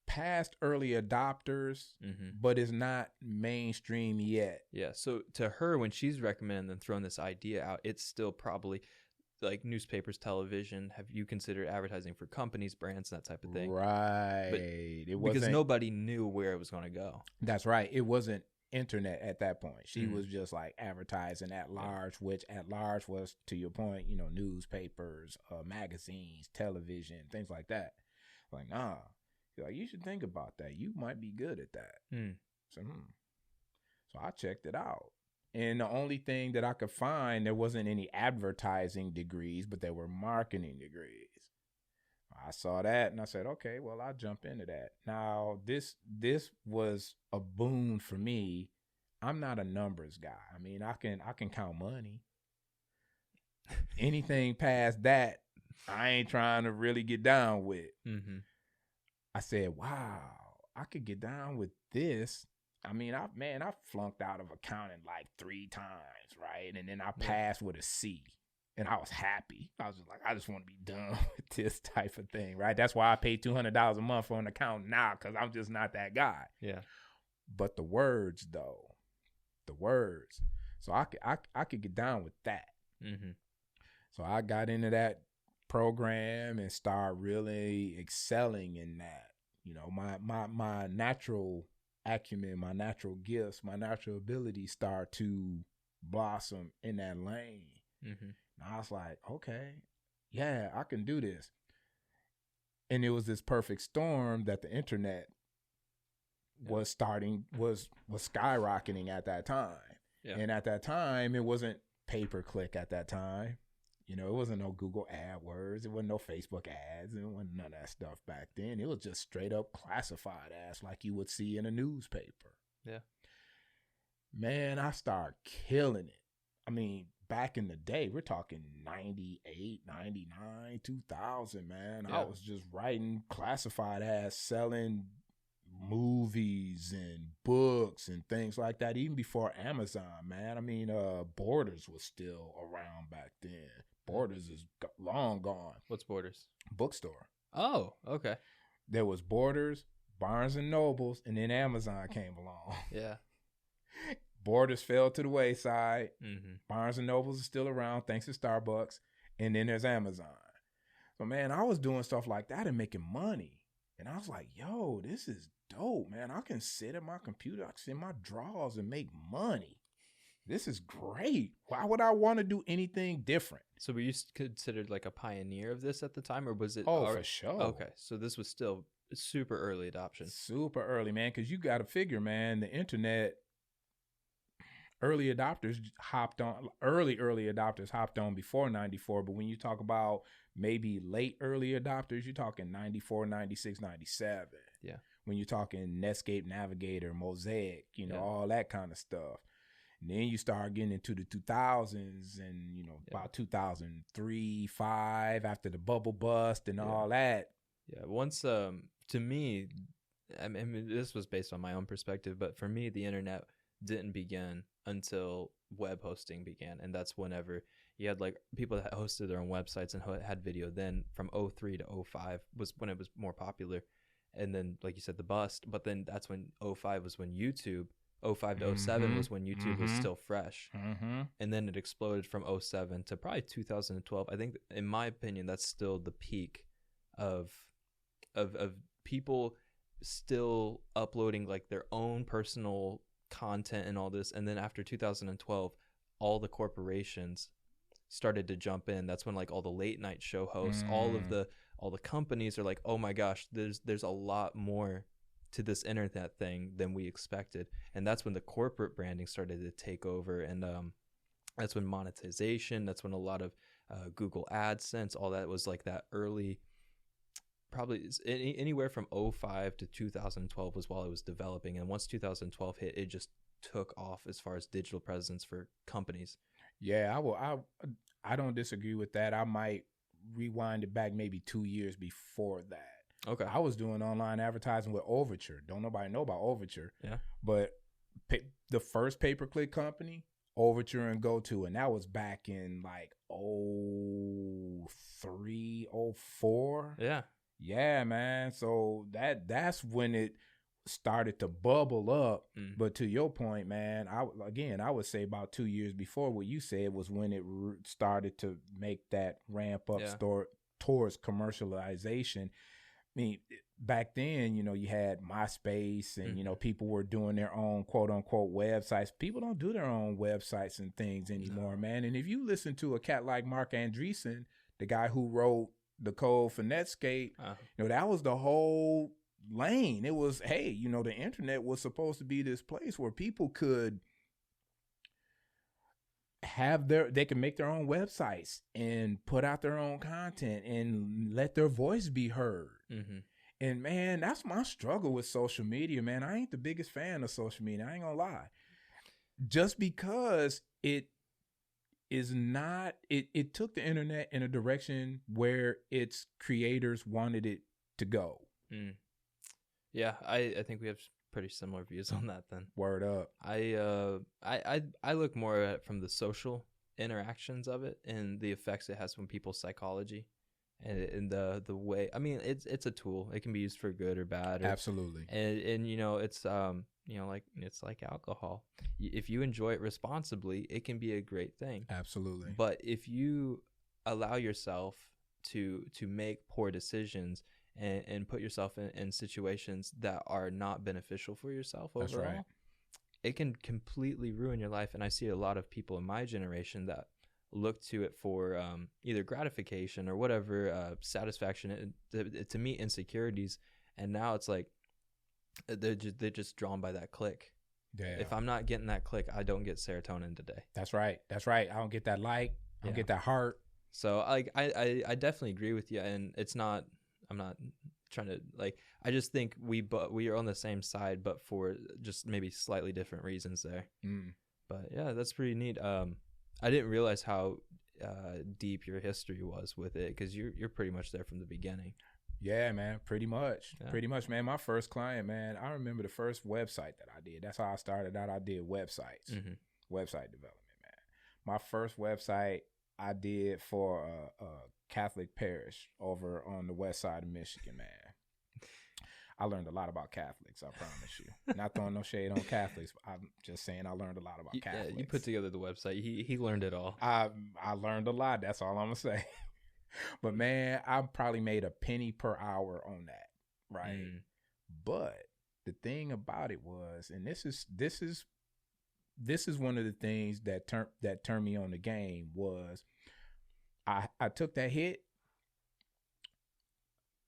past early adopters, mm-hmm. but it's not mainstream yet. Yeah. So to her, when she's recommending and throwing this idea out, it's still probably like newspapers, television. Have you considered advertising for companies, brands, that type of thing? Right. Because nobody knew where it was going to go. That's right. It wasn't internet at that point. She was just like advertising at large, which at large was, to your point, newspapers, magazines, television, things like that. Like, nah, like, you should think about that. You might be good at that. So I checked it out. And the only thing that I could find, there wasn't any advertising degrees, but there were marketing degrees. I saw that and I said, okay, well, I'll jump into that. Now, this was a boon for me. I'm not a numbers guy. I mean, I can count money. Anything past that, I ain't trying to really get down with. Mm-hmm. I said, wow, I could get down with this. I mean, I flunked out of accounting like 3 times, right? And then I passed with a C. And I was happy. I was just like, I just want to be done with this type of thing, right? That's why I pay $200 a month for an account now, because I'm just not that guy. Yeah. But the words, though, so I could get down with that. Mm-hmm. So I got into that program and started really excelling in that. My natural acumen, my natural gifts, my natural abilities start to blossom in that lane. Mm-hmm. And I was like, okay, yeah, I can do this. And it was this perfect storm that the internet was skyrocketing at that time. Yeah. And at that time, it wasn't pay-per-click at that time. It wasn't no Google AdWords. It wasn't no Facebook ads. It wasn't none of that stuff back then. It was just straight up classified ads like you would see in a newspaper. Yeah. Man, I started killing it. I mean, back in the day, we're talking 98, 99, 2000, man. Yeah. I was just writing classified ads, selling movies and books and things like that, even before Amazon, man. I mean, Borders was still around back then. Borders is long gone. What's Borders? Bookstore. Oh, okay. There was Borders, Barnes and Nobles, and then Amazon came along. Yeah. Borders fell to the wayside. Mm-hmm. Barnes and Nobles is still around thanks to Starbucks, and then there's Amazon. So man, I was doing stuff like that and making money, and I was like, "Yo, this is dope, man! I can sit at my computer, I can sit in my drawers and make money. This is great. Why would I want to do anything different?" So were you considered like a pioneer of this at the time, or was it? Oh, for sure. Okay, so this was still super early adoption. Super early, man, because you got to figure, man, the internet. Early adopters hopped on. Early adopters hopped on before 94, but when you talk about maybe late early adopters, you're talking 94, 96, 97. Yeah. When you're talking Netscape Navigator, Mosaic, all that kind of stuff. And then you start getting into the 2000s and, about 2003, 5 after the bubble bust and all that. Yeah. Once, to me, I mean, this was based on my own perspective, but for me, the internet didn't begin until web hosting began. And that's whenever you had like people that hosted their own websites and had video. Then from 03 to 05 was when it was more popular. And then, like you said, the bust. But then that's when 05 was when YouTube, 05 to 07 was when YouTube was still fresh. And then it exploded from 07 to probably 2012. I think, in my opinion, that's still the peak of people still uploading like their own personal content and all this. And then after 2012, all the corporations started to jump in. That's when like all the late night show hosts, all the companies are like, oh my gosh, there's a lot more to this internet thing than we expected. And that's when the corporate branding started to take over. And that's when monetization, that's when a lot of Google AdSense, all that was like that early, probably anywhere from 05 to 2012 was while it was developing. And once 2012 hit, it just took off as far as digital presence for companies. Yeah, I don't disagree with that. I might rewind it back maybe 2 years before that. Okay. I was doing online advertising with Overture. Don't nobody know about Overture. Yeah. But the first pay-per-click company, Overture and GoTo, and that was back in like 03, 04. Yeah. Yeah, man. So that's when it started to bubble up. But to your point, man, I would say about 2 years before what you said was when it started to make that ramp up towards commercialization. I mean, back then, you had MySpace and, people were doing their own quote unquote websites. People don't do their own websites and things anymore, man. And if you listen to a cat like Mark Andreessen, the guy who wrote the code for Netscape, that was the whole lane. It was, hey, the internet was supposed to be this place where people could they can make their own websites and put out their own content and let their voice be heard. And man, that's my struggle with social media, man. I ain't the biggest fan of social media. I ain't gonna lie. Just because it is not, it took the internet in a direction where its creators wanted it to go. Yeah, I think we have pretty similar views on that then. Word up. I look more at from the social interactions of it and the effects it has on people's psychology and the way, I mean, it's a tool. It can be used for good or bad. Absolutely. And it's like it's like alcohol. If you enjoy it responsibly, it can be a great thing. Absolutely. But if you allow yourself to make poor decisions and put yourself in situations that are not beneficial for yourself overall, that's right, it can completely ruin your life. And I see a lot of people in my generation that look to it for either gratification or whatever, satisfaction, to meet insecurities. And now it's like they're just drawn by that click. Yeah. If I'm not getting that click, I don't get serotonin today. That's right. I don't get that like. I don't get that heart. So I definitely agree with you. And I'm not trying to I just think we are on the same side, but for just maybe slightly different reasons there. But yeah, that's pretty neat. I didn't realize how deep your history was with it, because you're pretty much there from the beginning. Yeah, man, pretty much, man. My first client, man, I remember the first website that I did. That's how I started out. I did websites, website development, man. My first website I did for a Catholic parish over on the west side of Michigan, man. I learned a lot about Catholics. I promise you. Not throwing no shade on Catholics. I'm just saying I learned a lot about Catholics. Yeah, you put together the website. He learned it all. I learned a lot. That's all I'm gonna say. But man, I probably made a penny per hour on that, right? But the thing about it was, and this is one of the things that turned me on the game was I took that hit,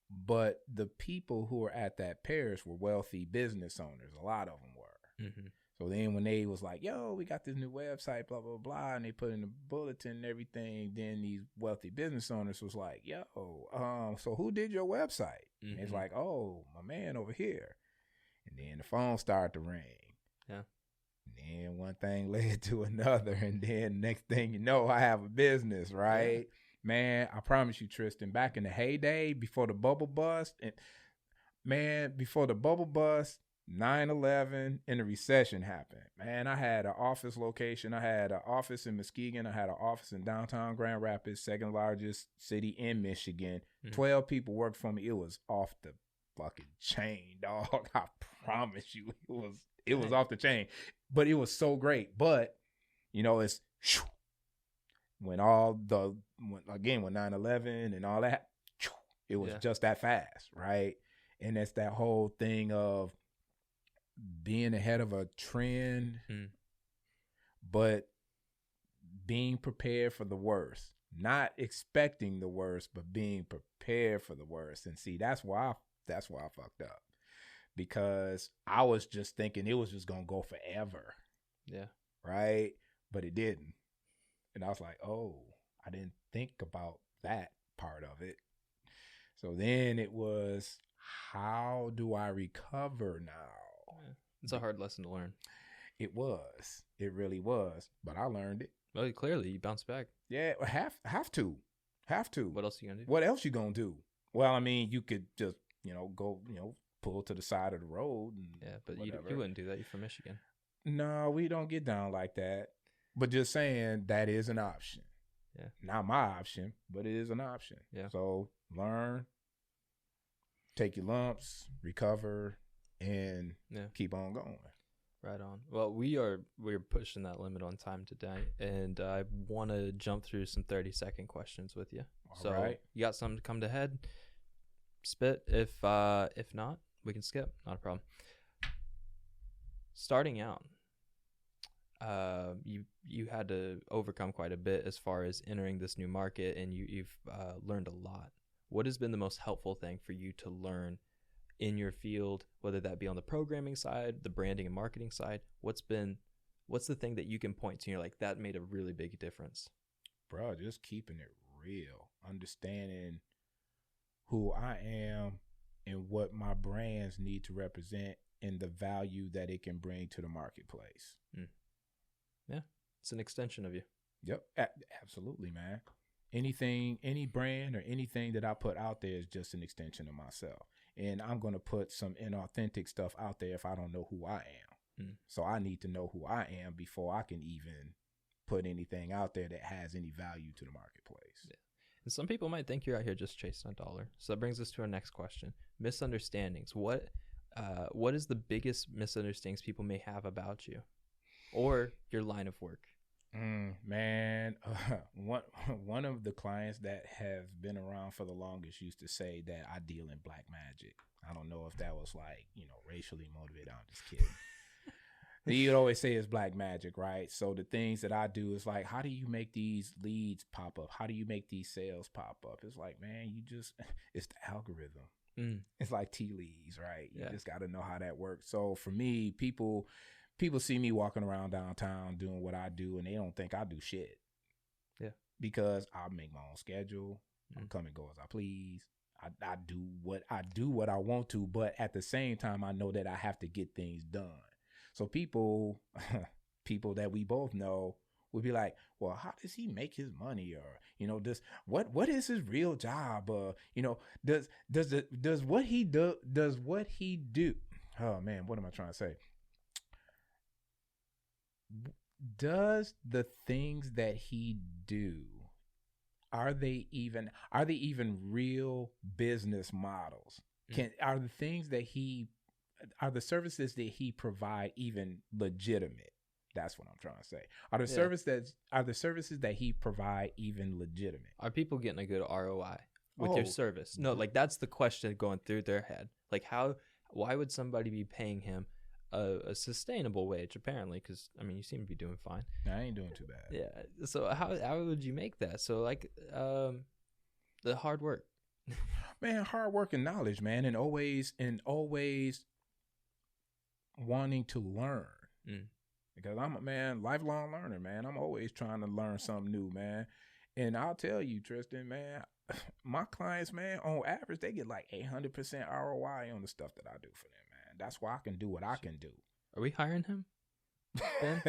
but the people who were at that parish were wealthy business owners. A lot of them were. Mm-hmm. So then when they was like, yo, we got this new website, blah, blah, blah, and they put in the bulletin and everything, then these wealthy business owners was like, yo, so who did your website? Mm-hmm. And it's like, oh, my man over here. And then the phone started to ring. Yeah. And then one thing led to another. And then next thing you know, I have a business, right? Yeah. Man, I promise you, Tristan, back in the heyday, before the bubble bust, 9/11 and the recession happened. Man, I had an office location. I had an office in Muskegon. I had an office in downtown Grand Rapids, second largest city in Michigan. 12 people worked for me. It was off the fucking chain, dog. I promise you, it was off the chain. But it was so great. But it's when 9/11 and all that, it was just that fast, right? And it's that whole thing of being ahead of a trend, but being prepared for the worst, not expecting the worst, but being prepared for the worst. And see, that's why I fucked up, because I was just thinking it was just going to go forever. Yeah. Right. But it didn't. And I was like, oh, I didn't think about that part of it. So then it was, how do I recover now? It's a hard lesson to learn. It was. It really was. But I learned it. Well, clearly you bounced back. Yeah, have to. What else are you gonna do? What else you gonna do? Well, I mean, you could just go pull to the side of the road. And but you wouldn't do that. You're from Michigan. No, we don't get down like that. But just saying, that is an option. Yeah. Not my option, but it is an option. Yeah. So learn, take your lumps, recover, and keep on going. Right on. Well, we're pushing that limit on time today, and I want to jump through some 30-second questions with you. All right. You got something to come to head? Spit. If not, we can skip. Not a problem. Starting out, you had to overcome quite a bit as far as entering this new market, and you've learned a lot. What has been the most helpful thing for you to learn in your field, whether that be on the programming side, the branding and marketing side? What's the thing that you can point to and you're like, that made a really big difference? Bro, just keeping it real, understanding who I am and what my brands need to represent and the value that it can bring to the marketplace. Yeah, it's an extension of you. Yep, absolutely, man. Any brand or anything that I put out there is just an extension of myself. And I'm going to put some inauthentic stuff out there if I don't know who I am. So I need to know who I am before I can even put anything out there that has any value to the marketplace. Yeah. And some people might think you're out here just chasing a dollar. So that brings us to our next question. Misunderstandings. What is the biggest misunderstandings people may have about you or your line of work? Man, one of the clients that have been around for the longest used to say that I deal in black magic. I don't know if that was racially motivated. I'm just kidding. You'd always say it's black magic, right? So the things that I do is like, how do you make these leads pop up? How do you make these sales pop up? It's like, man, it's the algorithm. It's like tea leaves, right? You just got to know how that works. So for me, people see me walking around downtown doing what I do, and they don't think I do shit. Yeah. Because I make my own schedule. I come and go as I please. I do what I want to, but at the same time, I know that I have to get things done. So people that we both know would be like, well, how does he make his money? Or, what is his real job? Does what he do? Oh man, what am I trying to say? Does the things that he do, are they even real business models? Are the things that are the services that he provide even legitimate? That's what I'm trying to say. Are the services that he provide even legitimate? Are people getting a good ROI with your service? No, like that's the question going through their head. Like why would somebody be paying him a sustainable wage? Apparently, because I mean, you seem to be doing fine. I ain't doing too bad. Yeah. So how would you make that? So like the hard work. Man, hard work and knowledge, man, and always wanting to learn. Because I'm a lifelong learner, man. I'm always trying to learn something new, man. And I'll tell you, Tristan, man, my clients, man, on average, they get like 800% ROI on the stuff that I do for them, man. That's why I can do what I can do. Are we hiring him? Ben?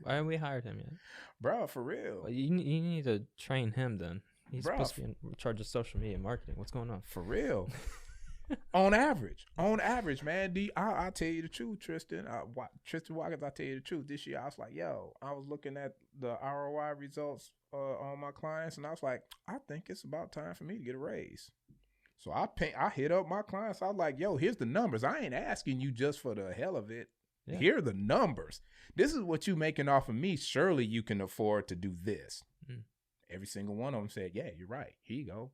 Why haven't we hired him yet? Bro, for real. Well, you need to train him then. He's supposed to be in charge of social media marketing. What's going on? For real. on average, man. I'll tell you the truth, Tristan. Tristan Watkins, I'll tell you the truth. This year, I was like, yo, I was looking at the ROI results on my clients, and I was like, I think it's about time for me to get a raise. So I hit up my clients. I was like, yo, here's the numbers. I ain't asking you just for the hell of it. Yeah. Here are the numbers. This is what you making off of me. Surely you can afford to do this. Every single one of them said, yeah, you're right. Here you go.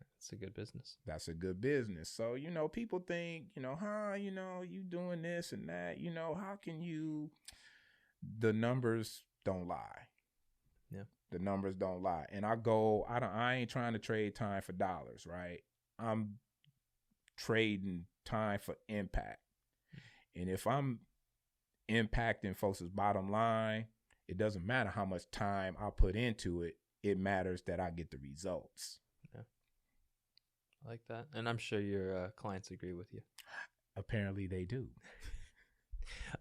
That's a good business. That's a good business. So, people think, you doing this and that, how can the numbers don't lie. Yeah. The numbers don't lie. And I ain't trying to trade time for dollars, right? I'm trading time for impact. And if I'm impacting folks' bottom line, it doesn't matter how much time I put into it. It matters that I get the results. Yeah. I like that. And I'm sure your clients agree with you. Apparently they do.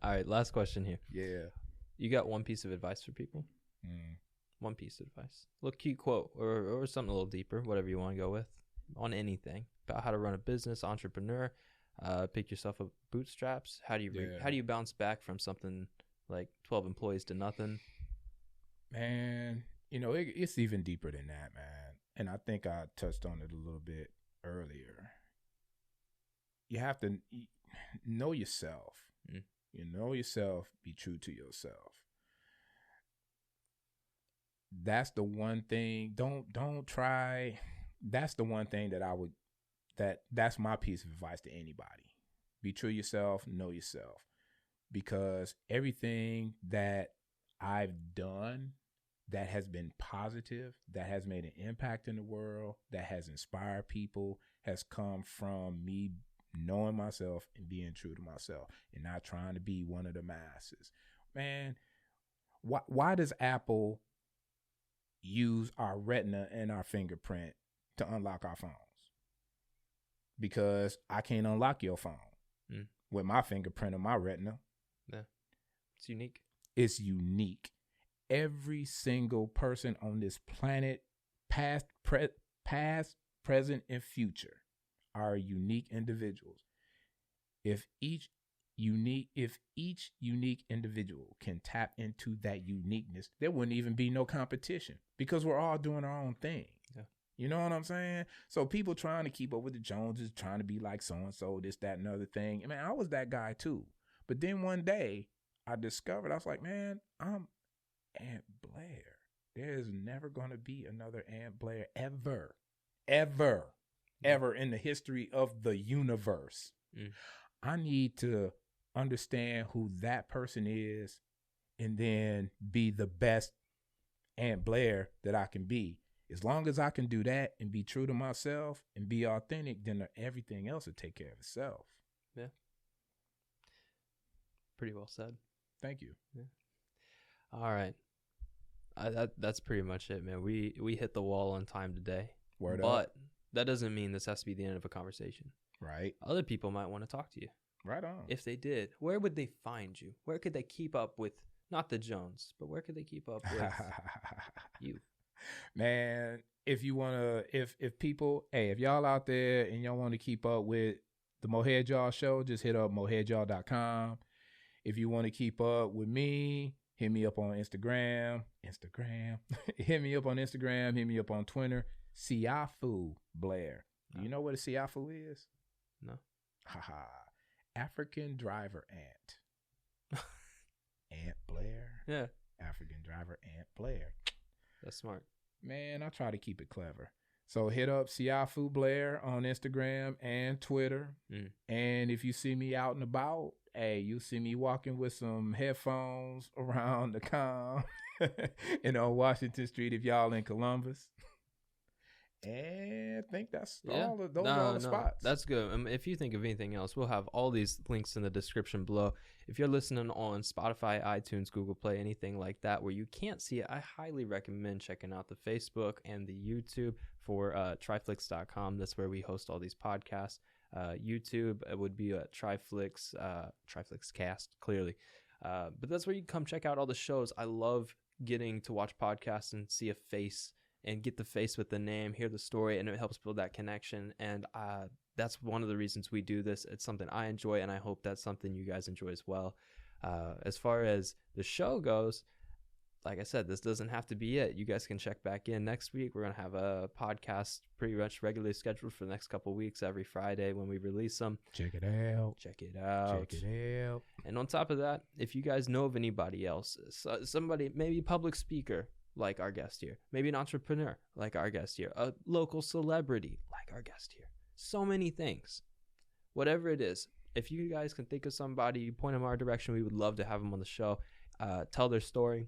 All right. Last question here. Yeah. You got one piece of advice for people? One piece of advice. A little cute quote or something a little deeper, whatever you want to go with on anything about how to run a business, entrepreneur, pick yourself up bootstraps. How do you bounce back from something like 12 employees to nothing? Man, it's even deeper than that, man. And I think I touched on it a little bit earlier. You have to know yourself. You know yourself, be true to yourself. That's the one thing. Don't try. That's the one thing that's my piece of advice to anybody. Be true to yourself, know yourself. Because everything that I've done that has been positive, that has made an impact in the world, that has inspired people, has come from me knowing myself and being true to myself and not trying to be one of the masses. Man, why does Apple use our retina and our fingerprint to unlock our phones? Because I can't unlock your phone with my fingerprint or my retina. Yeah. It's unique. It's unique. Every single person on this planet, past, present, and future, are unique individuals. If each unique individual can tap into that uniqueness, there wouldn't even be no competition because we're all doing our own thing. Yeah. You know what I'm saying? So people trying to keep up with the Joneses, trying to be like so-and-so, this, that, and other thing. I mean, I was that guy too. But then one day I discovered, I was like, man, I'm Aunt Blair. There's never going to be another Aunt Blair ever in the history of the universe. I need to understand who that person is and then be the best Aunt Blair that I can be. As long as I can do that and be true to myself and be authentic, then everything else will take care of itself. Yeah. Pretty well said. Thank you. Yeah. All right. That's pretty much it, man. We hit the wall on time today. Word but up. That doesn't mean this has to be the end of a conversation. Right. Other people might want to talk to you. Right on. If they did, where would they find you? Where could they keep up with, not the Jones, but where could they keep up with you? Man, if you want to, if people, if y'all out there and y'all want to keep up with the Mohead Y'all show, just hit up moheadyall.com. If you want to keep up with me, hit me up on Instagram. Hit me up on Instagram. Hit me up on Twitter. Siafu Blair. Do you know what a Siafu is? No. Haha. African driver ant. Aunt Blair. Yeah. African driver Aunt Blair. That's smart. Man, I try to keep it clever. So hit up Siafu Blair on Instagram and Twitter. And if you see me out and about, hey, you see me walking with some headphones around the com and on Washington Street if y'all in Columbus. And I think that's all of those are all the spots. That's good. If you think of anything else, we'll have all these links in the description below. If you're listening on Spotify, iTunes, Google Play, anything like that where you can't see it, I highly recommend checking out the Facebook and the YouTube for TRIFLIX.com. That's where we host all these podcasts. YouTube would be a TRIFLIX Cast, clearly. But that's where you come check out all the shows. I love getting to watch podcasts and see a face and get the face with the name, hear the story, and it helps build that connection. And that's one of the reasons we do this. It's something I enjoy, and I hope that's something you guys enjoy as well. As far as the show goes, like I said, this doesn't have to be it. You guys can check back in next week. We're going to have a podcast pretty much regularly scheduled for the next couple of weeks, every Friday when we release them. Check it out. Check it out. Check it out. And on top of that, if you guys know of anybody else, somebody, maybe public speaker, like our guest here, maybe an entrepreneur like our guest here, a local celebrity like our guest here, so many things, whatever it is, if you guys can think of somebody, you point them our direction, we would love to have them on the show, tell their story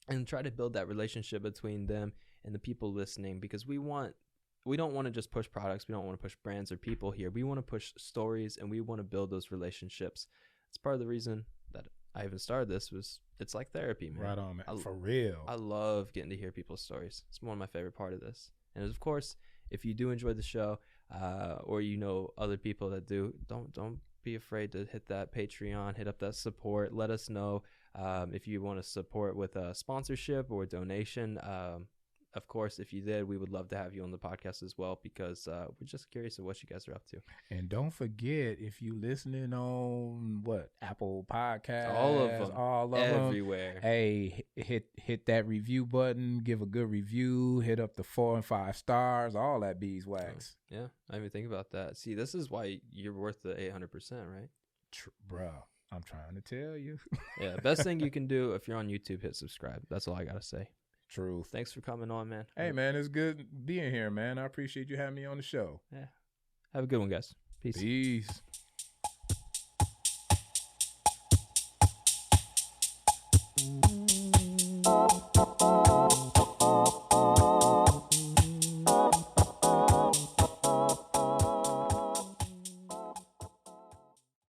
and try to build that relationship between them and the people listening, because we don't want to just push products, we don't want to push brands or people here, we want to push stories and we want to build those relationships. It's part of the reason that I even started this. It's like therapy, man. Right on, man. For real. I love getting to hear people's stories. It's one of my favorite part of this. And of course, if you do enjoy the show, or you know other people that do, don't be afraid to hit that Patreon, hit up that support. Let us know if you want to support with a sponsorship or a donation. Of course, if you did, we would love to have you on the podcast as well, because we're just curious of what you guys are up to. And don't forget, if you listening on Apple Podcasts, all of them, everywhere. Hey, hit that review button, give a good review, hit up the 4 and 5 stars, all that beeswax. Yeah, I didn't even think about that. See, this is why you're worth the 800%, right? Bro, I'm trying to tell you. Yeah, best thing you can do if you're on YouTube, hit subscribe. That's all I gotta say. Truth. Thanks for coming on, man. Hey, man, it's good being here, man. I appreciate you having me on the show. Yeah. Have a good one, guys. Peace. Peace.